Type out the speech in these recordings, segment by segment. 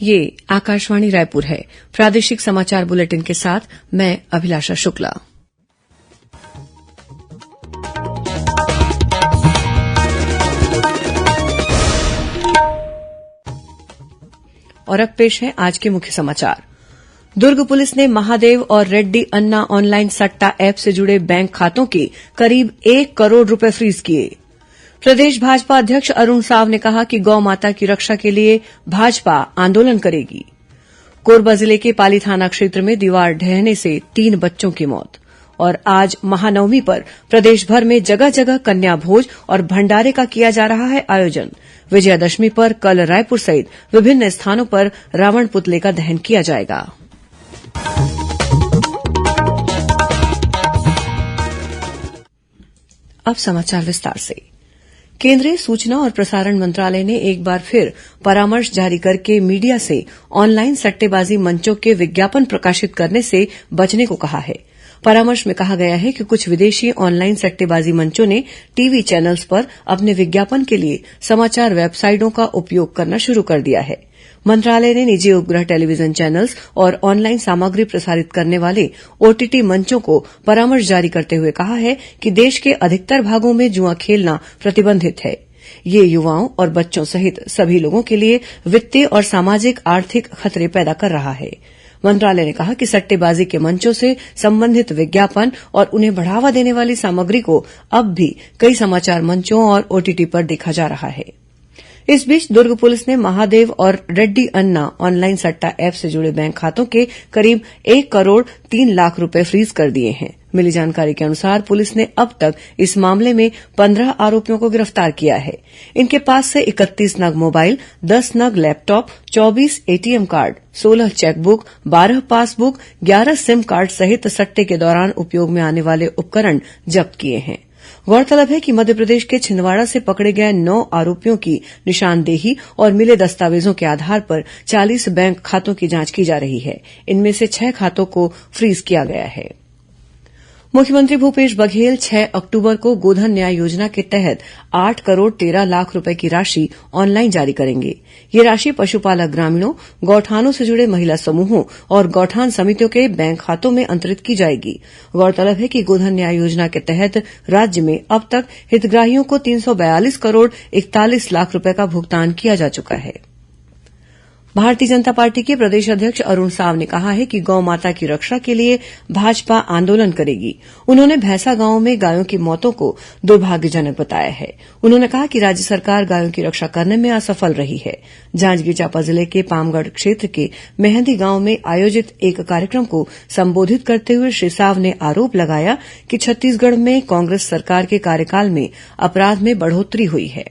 ये आकाशवाणी रायपुर है। प्रादेशिक समाचार बुलेटिन के साथ मैं अभिलाषा शुक्ला। और अब पेश है आज के मुख्य समाचार। दुर्ग पुलिस ने महादेव और रेड्डी अन्ना ऑनलाइन सट्टा ऐप से जुड़े बैंक खातों के करीब 1 करोड़ रुपए फ्रीज किए। प्रदेश भाजपा अध्यक्ष अरुण साव ने कहा कि गौ माता की रक्षा के लिए भाजपा आंदोलन करेगी। कोरबा जिले के पाली थाना क्षेत्र में दीवार ढहने से 3 बच्चों की मौत। और आज महानवमी पर प्रदेश भर में जगह जगह कन्या भोज और भंडारे का किया जा रहा है आयोजन। विजयादशमी पर कल रायपुर सहित विभिन्न स्थानों पर रावण पुतले का दहन किया जाएगा। अब समाचार विस्तार से। केंद्रीय सूचना और प्रसारण मंत्रालय ने एक बार फिर परामर्श जारी करके मीडिया से ऑनलाइन सट्टेबाजी मंचों के विज्ञापन प्रकाशित करने से बचने को कहा है। परामर्श में कहा गया है कि कुछ विदेशी ऑनलाइन सट्टेबाजी मंचों ने टीवी चैनल्स पर अपने विज्ञापन के लिए समाचार वेबसाइटों का उपयोग करना शुरू कर दिया है। मंत्रालय ने निजी उपग्रह टेलीविजन चैनल्स और ऑनलाइन सामग्री प्रसारित करने वाले ओटीटी मंचों को परामर्श जारी करते हुए कहा है कि देश के अधिकतर भागों में जुआ खेलना प्रतिबंधित है। ये युवाओं और बच्चों सहित सभी लोगों के लिए वित्तीय और सामाजिक आर्थिक खतरे पैदा कर रहा है। मंत्रालय ने कहा कि सट्टेबाजी के मंचों से संबंधित विज्ञापन और उन्हें बढ़ावा देने वाली सामग्री को अब भी कई समाचार मंचों और ओटीटी पर देखा जा रहा है। इस बीच दुर्ग पुलिस ने महादेव और रेड्डी अन्ना ऑनलाइन सट्टा ऐप से जुड़े बैंक खातों के करीब 1 करोड़ 3 लाख रुपए फ्रीज कर दिए हैं। मिली जानकारी के अनुसार पुलिस ने अब तक इस मामले में 15 आरोपियों को गिरफ्तार किया है। इनके पास से 31 नग मोबाइल, 10 नग laptop, 24 ATM card, 16 chequebook, 12 passbook, 11 SIM card सहित सट्टे के दौरान उपयोग में आने वाले उपकरण जब्त किए हैं। गौरतलब है कि मध्यप्रदेश के छिंदवाड़ा से पकड़े गए 9 आरोपियों की निशानदेही और मिले दस्तावेजों के आधार पर 40 बैंक खातों की जांच की जा रही है। इनमें से 6 खातों को फ्रीज किया गया है। मुख्यमंत्री भूपेश बघेल 6 अक्टूबर को गोधन न्याय योजना के तहत 8 करोड़ 13 लाख रुपए की राशि ऑनलाइन जारी करेंगे। ये राशि पशुपालक ग्रामीणों, गौठानों से जुड़े महिला समूहों और गौठान समितियों के बैंक खातों में अंतरित की जाएगी। गौरतलब है कि गोधन न्याय योजना के तहत राज्य में अब तक हितग्राहियों को 342 करोड़ 41 लाख रुपए का भुगतान किया जा चुका है। भारतीय जनता पार्टी के प्रदेश अध्यक्ष अरुण साव ने कहा है कि गौ माता की रक्षा के लिए भाजपा आंदोलन करेगी। उन्होंने भैंसा गांव में गायों की मौतों को दुर्भाग्यजनक बताया है। उन्होंने कहा कि राज्य सरकार गायों की रक्षा करने में असफल रही है। जांजगीर चांपा जिले के पामगढ़ क्षेत्र के मेहंदी गांव में आयोजित एक कार्यक्रम को संबोधित करते हुए श्री साव ने आरोप लगाया कि छत्तीसगढ़ में कांग्रेस सरकार के कार्यकाल में अपराध में बढ़ोत्तरी हुई है।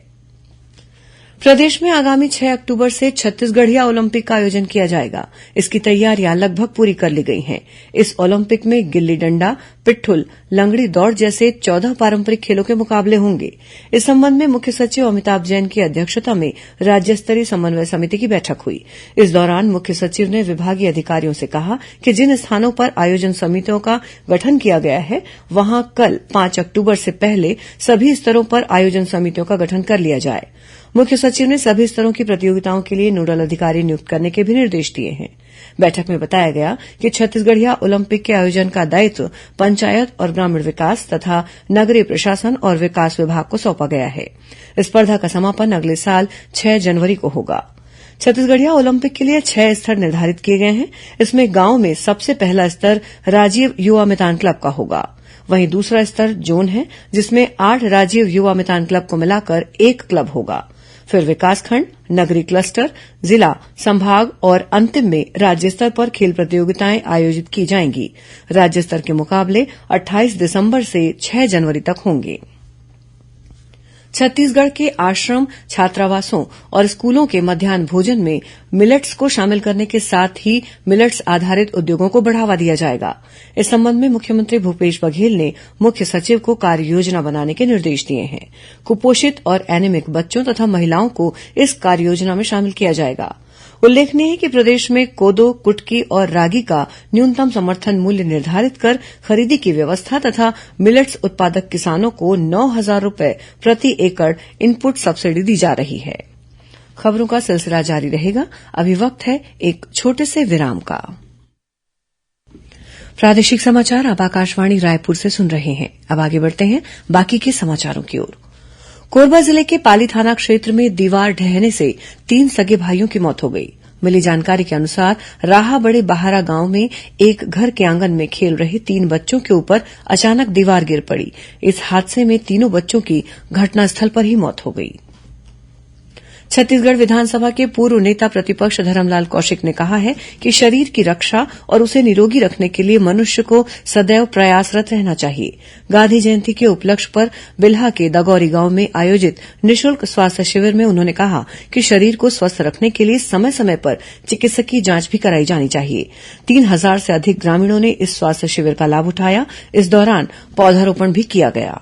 प्रदेश में आगामी 6 अक्टूबर से छत्तीसगढ़िया ओलंपिक का आयोजन किया जाएगा। इसकी तैयारियां लगभग पूरी कर ली गई हैं। इस ओलंपिक में गिल्ली डंडा, पिट्ठुल, लंगड़ी दौड़ जैसे 14 पारंपरिक खेलों के मुकाबले होंगे। इस संबंध में मुख्य सचिव अमिताभ जैन की अध्यक्षता में राज्य स्तरीय समन्वय समिति की बैठक हुई। इस दौरान मुख्य सचिव ने विभागीय अधिकारियों से कहा कि जिन स्थानों पर आयोजन समितियों का गठन किया गया है वहां कल 5 अक्टूबर से पहले सभी स्तरों पर आयोजन समितियों का गठन कर लिया जाए। मुख्य सचिव ने सभी स्तरों की प्रतियोगिताओं के लिए नोडल अधिकारी नियुक्त करने के भी निर्देश दिए हैं। बैठक में बताया गया कि छत्तीसगढ़िया ओलंपिक के आयोजन का दायित्व पंचायत और ग्रामीण विकास तथा नगरीय प्रशासन और विकास विभाग को सौंपा गया है। स्पर्धा का समापन अगले साल 6 जनवरी को होगा। छत्तीसगढ़िया ओलंपिक के लिए 6 स्तर निर्धारित किए गए हैं। इसमें गांव में सबसे पहला स्तर राजीव युवा मैदान क्लब का होगा। वहीं दूसरा स्तर जोन है, जिसमें 8 राजीव युवा मैदान क्लब को मिलाकर 1 क्लब होगा। फिर विकासखंड, नगरीय क्लस्टर, जिला, संभाग और अंतिम में राज्य स्तर पर खेल प्रतियोगिताएं आयोजित की जाएंगी। राज्य स्तर के मुकाबले 28 दिसंबर से 6 जनवरी तक होंगे। छत्तीसगढ़ के आश्रम, छात्रावासों और स्कूलों के मध्यान्ह भोजन में मिलेट्स को शामिल करने के साथ ही मिलेट्स आधारित उद्योगों को बढ़ावा दिया जाएगा। इस संबंध में मुख्यमंत्री भूपेश बघेल ने मुख्य सचिव को कार्ययोजना बनाने के निर्देश दिए हैं। कुपोषित और एनीमिक बच्चों तथा महिलाओं को इस कार्ययोजना में शामिल किया जाएगा। उल्लेखनीय है कि प्रदेश में कोदो, कुटकी और रागी का न्यूनतम समर्थन मूल्य निर्धारित कर खरीदी की व्यवस्था तथा मिलेट्स उत्पादक किसानों को 9,000 रूपये प्रति एकड़ इनपुट सब्सिडी दी जा रही है। खबरों का सिलसिला जारी रहेगा। अभी वक्त है एक छोटे से विराम का। प्रादेशिक समाचार आप आकाशवाणी रायपुर से सुन रहे हैं। अब आगे बढ़ते हैं बाकी के समाचारों की ओर। कोरबा जिले के पाली थाना क्षेत्र में दीवार ढहने से 3 सगे भाइयों की मौत हो गई। मिली जानकारी के अनुसार राहा बड़े बहारा गांव में एक घर के आंगन में खेल रहे 3 बच्चों के ऊपर अचानक दीवार गिर पड़ी। इस हादसे में तीनों बच्चों की घटनास्थल पर ही मौत हो गई। छत्तीसगढ़ विधानसभा के पूर्व नेता प्रतिपक्ष धरमलाल कौशिक ने कहा है कि शरीर की रक्षा और उसे निरोगी रखने के लिए मनुष्य को सदैव प्रयासरत रहना चाहिए। गांधी जयंती के उपलक्ष्य पर बिल्हा के दगौरी गांव में आयोजित निःशुल्क स्वास्थ्य शिविर में उन्होंने कहा कि शरीर को स्वस्थ रखने के लिए समय समय पर चिकित्सकीय जांच भी कराई जानी चाहिए। 3,000 से अधिक ग्रामीणों ने इस स्वास्थ्य शिविर का लाभ उठाया। इस दौरान पौधारोपण भी किया गया।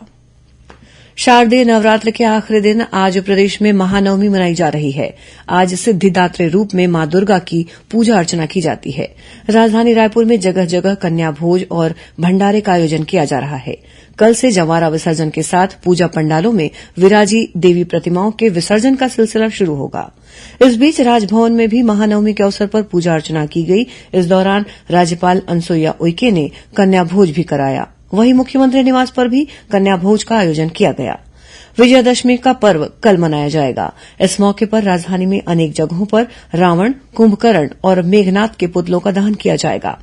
शारदीय नवरात्र के आखिरी दिन आज प्रदेश में महानवमी मनाई जा रही है। आज सिद्धिदात्री रूप में मां दुर्गा की पूजा अर्चना की जाती है। राजधानी रायपुर में जगह जगह कन्या भोज और भंडारे का आयोजन किया जा रहा है। कल से जंवारा विसर्जन के साथ पूजा पंडालों में विराजी देवी प्रतिमाओं के विसर्जन का सिलसिला शुरू होगा। इस बीच राजभवन में भी महानवमी के अवसर पर पूजा अर्चना की गई। इस दौरान राज्यपाल अनुसुईया उइके ने कन्या भोज भी कराया। वहीं मुख्यमंत्री निवास पर भी कन्या भोज का आयोजन किया गया। विजयादशमी का पर्व कल मनाया जाएगा। इस मौके पर राजधानी में अनेक जगहों पर रावण, कुंभकर्ण और मेघनाथ के पुतलों का दहन किया जाएगा।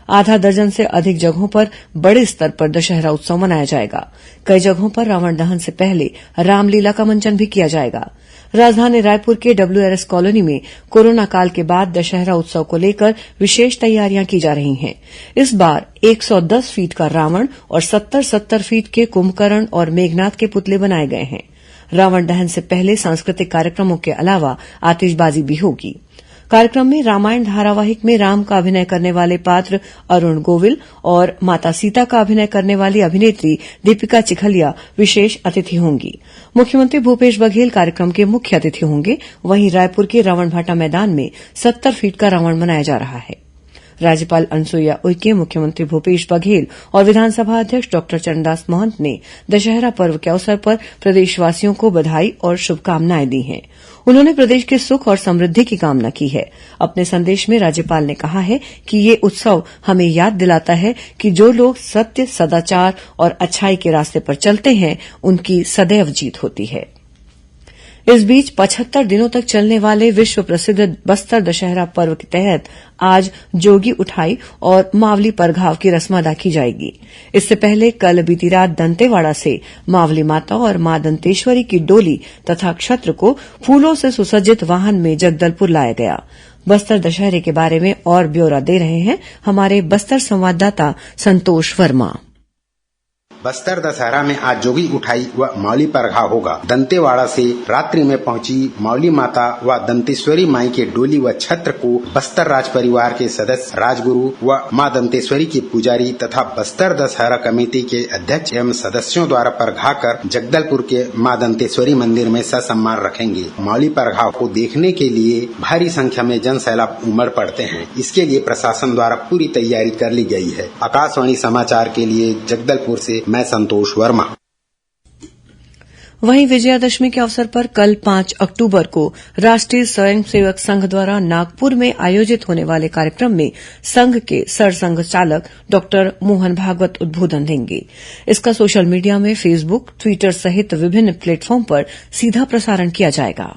आधा दर्जन से अधिक जगहों पर बड़े स्तर पर दशहरा उत्सव मनाया जाएगा। कई जगहों पर रावण दहन से पहले रामलीला का मंचन भी किया जाएगा। राजधानी रायपुर के WRS कॉलोनी में कोरोना काल के बाद दशहरा उत्सव को लेकर विशेष तैयारियां की जा रही हैं। इस बार 110 फीट का रावण और 70-70 फीट के कुंभकर्ण और मेघनाथ के पुतले बनाए गए हैं। रावण दहन से पहले सांस्कृतिक कार्यक्रमों के अलावा आतिशबाजी भी होगी। कार्यक्रम में रामायण धारावाहिक में राम का अभिनय करने वाले पात्र अरुण गोविल और माता सीता का अभिनय करने वाली अभिनेत्री दीपिका चिखलिया विशेष अतिथि होंगी। मुख्यमंत्री भूपेश बघेल कार्यक्रम के मुख्य अतिथि होंगे। वहीं रायपुर के रावणभाटा मैदान में 70 फीट का रावण बनाया जा रहा है। राज्यपाल अनुसुईया उइके, मुख्यमंत्री भूपेश बघेल और विधानसभा अध्यक्ष डॉक्टर चरणदास महंत ने दशहरा पर्व के अवसर पर प्रदेशवासियों को बधाई और शुभकामनाएं दी हैं। उन्होंने प्रदेश के सुख और समृद्धि की कामना की है। अपने संदेश में राज्यपाल ने कहा है कि ये उत्सव हमें याद दिलाता है कि जो लोग सत्य, सदाचार और अच्छाई के रास्ते पर चलते हैं, उनकी सदैव जीत होती है। इस बीच 75 दिनों तक चलने वाले विश्व प्रसिद्ध बस्तर दशहरा पर्व के तहत आज जोगी उठाई और मावली परघाव की रस्म अदा की जाएगी। इससे पहले कल बीती रात दंतेवाड़ा से मावली माता और मां दंतेश्वरी की डोली तथा छत्र को फूलों से सुसज्जित वाहन में जगदलपुर लाया गया। बस्तर दशहरे के बारे में और ब्यौरा दे रहे हैं हमारे बस्तर संवाददाता संतोष वर्मा। बस्तर दशहरा में आज जोगी उठाई व मावली परघाव होगा। दंतेवाड़ा से रात्रि में पहुंची मावली माता व दंतेश्वरी माई के डोली व छत्र को बस्तर राज परिवार के सदस्य, राजगुरु व मां दंतेश्वरी के पुजारी तथा बस्तर दशहरा कमेटी के अध्यक्ष एवं सदस्यों द्वारा परघा कर जगदलपुर के मां दंतेश्वरी मंदिर में ससम्मान रखेंगे। मावली परघाव को देखने के लिए भारी संख्या में जन सैलाब उमड़ पड़ते हैं। इसके लिए प्रशासन द्वारा पूरी तैयारी कर ली गई है। आकाशवाणी समाचार के लिए जगदलपुर से मैं संतोष वर्मा। वहीं विजयादशमी के अवसर पर कल 5 अक्टूबर को राष्ट्रीय स्वयंसेवक संघ द्वारा नागपुर में आयोजित होने वाले कार्यक्रम में संघ के सरसंघ चालक डॉक्टर मोहन भागवत उद्बोधन देंगे। इसका सोशल मीडिया में फेसबुक, ट्विटर सहित विभिन्न प्लेटफॉर्म पर सीधा प्रसारण किया जाएगा।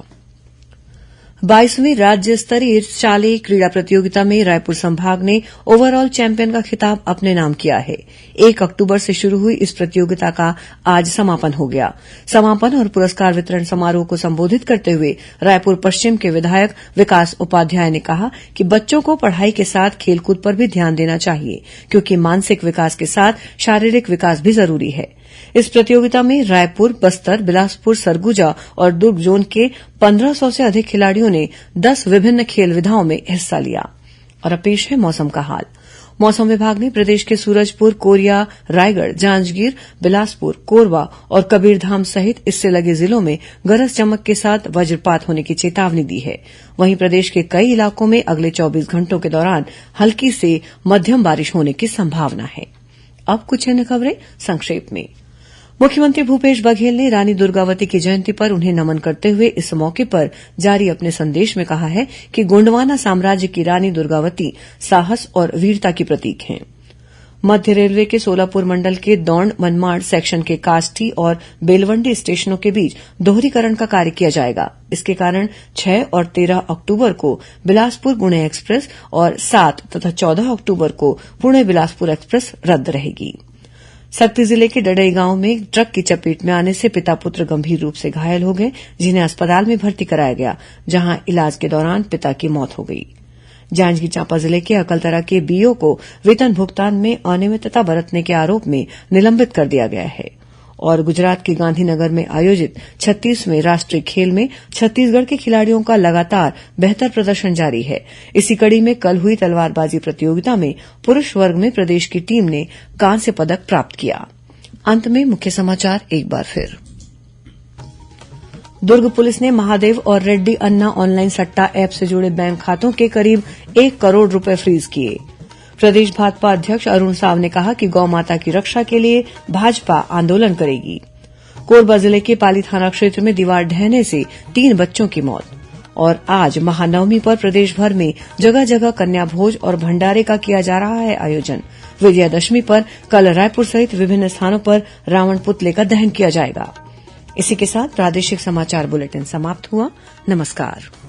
22वीं राज्य स्तरीय शालेय क्रीड़ा प्रतियोगिता में रायपुर संभाग ने ओवरऑल चैंपियन का खिताब अपने नाम किया है। 1 अक्टूबर से शुरू हुई इस प्रतियोगिता का आज समापन हो गया। समापन और पुरस्कार वितरण समारोह को संबोधित करते हुए रायपुर पश्चिम के विधायक विकास उपाध्याय ने कहा कि बच्चों को पढ़ाई के साथ खेलकूद पर भी ध्यान देना चाहिए, क्योंकि मानसिक विकास के साथ शारीरिक विकास भी जरूरी है। इस प्रतियोगिता में रायपुर, बस्तर, बिलासपुर, सरगुजा और दुर्ग जोन के 1500 से अधिक खिलाड़ियों ने 10 विभिन्न खेल विधाओं में हिस्सा लिया। और अब पेश है मौसम का हाल। मौसम विभाग ने प्रदेश के सूरजपुर, कोरिया, रायगढ़, जांजगीर, बिलासपुर, कोरबा और कबीरधाम सहित इससे लगे जिलों में गरज चमक के साथ वज्रपात होने की चेतावनी दी है। वहीं प्रदेश के कई इलाकों में अगले 24 घंटों के दौरान हल्की से मध्यम बारिश होने की संभावना है। अब कुछ अन्य खबरें संक्षेप में। मुख्यमंत्री भूपेश बघेल ने रानी दुर्गावती की जयंती पर उन्हें नमन करते हुए इस मौके पर जारी अपने संदेश में कहा है कि गोंडवाना साम्राज्य की रानी दुर्गावती साहस और वीरता की प्रतीक हैं। मध्य रेलवे के सोलापुर मंडल के दौंड मनमाड़ सेक्शन के काष्ठी और बेलवंडी स्टेशनों के बीच दोहरीकरण का कार्य किया जाएगा। इसके कारण 6 और 13 अक्टूबर को बिलासपुर पुणे एक्सप्रेस और 7 तथा 14 अक्टूबर को पुणे बिलासपुर एक्सप्रेस रद्द रहेगी। सक्ती जिले के डडई गांव में ट्रक की चपेट में आने से पिता पुत्र गंभीर रूप से घायल हो गए, जिन्हें अस्पताल में भर्ती कराया गया, जहां इलाज के दौरान पिता की मौत हो गई। जांजगीर चांपा जिले के अकलतरा के बीओ को वेतन भुगतान में अनियमितता बरतने के आरोप में निलंबित कर दिया गया है। और गुजरात के गांधीनगर में आयोजित 36वें राष्ट्रीय खेल में छत्तीसगढ़ के खिलाड़ियों का लगातार बेहतर प्रदर्शन जारी है। इसी कड़ी में कल हुई तलवारबाजी प्रतियोगिता में पुरूष वर्ग में प्रदेश की टीम ने कांस्य पदक प्राप्त किया। अंत में मुख्य समाचार एक बार फिर। दुर्ग पुलिस ने महादेव और रेड्डी अन्ना ऑनलाइन सट्टा ऐप से जुड़े बैंक खातों के करीब 1 करोड़ रुपए फ्रीज किए। प्रदेश भाजपा अध्यक्ष अरुण साव ने कहा कि गौ माता की रक्षा के लिए भाजपा आंदोलन करेगी। कोरबा जिले के पाली थाना क्षेत्र में दीवार ढहने से 3 बच्चों की मौत। और आज महानवमी पर प्रदेश भर में जगह जगह कन्या भोज और भंडारे का किया जा रहा है आयोजन। विजयादशमी पर कल रायपुर सहित विभिन्न स्थानों पर रावण पुतले का दहन किया जाएगा। इसी के साथ प्रादेशिक समाचार बुलेटिन समाप्त हुआ। नमस्कार।